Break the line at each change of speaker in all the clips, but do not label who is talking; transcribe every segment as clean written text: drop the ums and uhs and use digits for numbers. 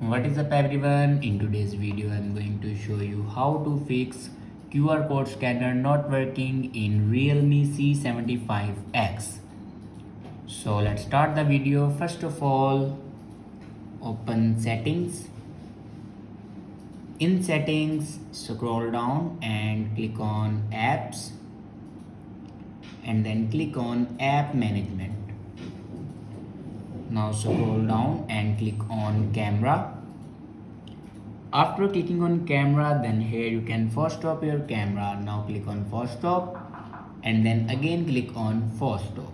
What is up everyone? In today's video I'm going to show you how to fix QR code scanner not working in Realme C75x. So let's start the video. First of all, open settings. In settings, scroll down and click on apps and then click on app management. Now scroll down and click on camera. After clicking on camera, then here you can force stop your camera. Now click on force stop and then again click on force stop.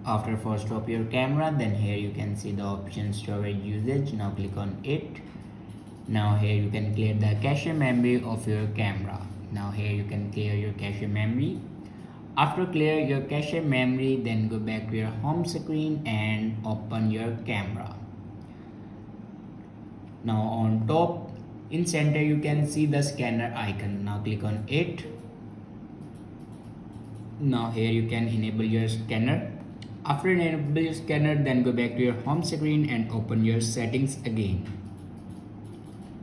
After force stop your camera, then here you can see the option storage usage. Now click on it. Now here you can clear the cache memory of your camera. Now here you can clear your cache memory. After clear your cache memory, then go back to your home screen and open your camera. Now on top in center you can see the scanner icon. Now click on it. Now here you can enable your scanner. After enable your scanner, then go back to your home screen and open your settings again.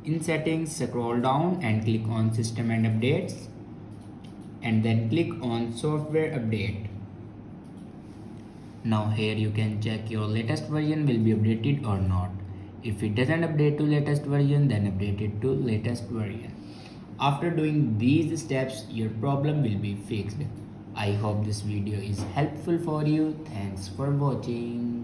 In settings, scroll down and click on system and updates and then click on software update. Now here you can check your latest version will be updated or not. If it doesn't update to latest version, then update it to latest version. After doing these steps, your problem will be fixed. I hope this video is helpful for you. Thanks for watching.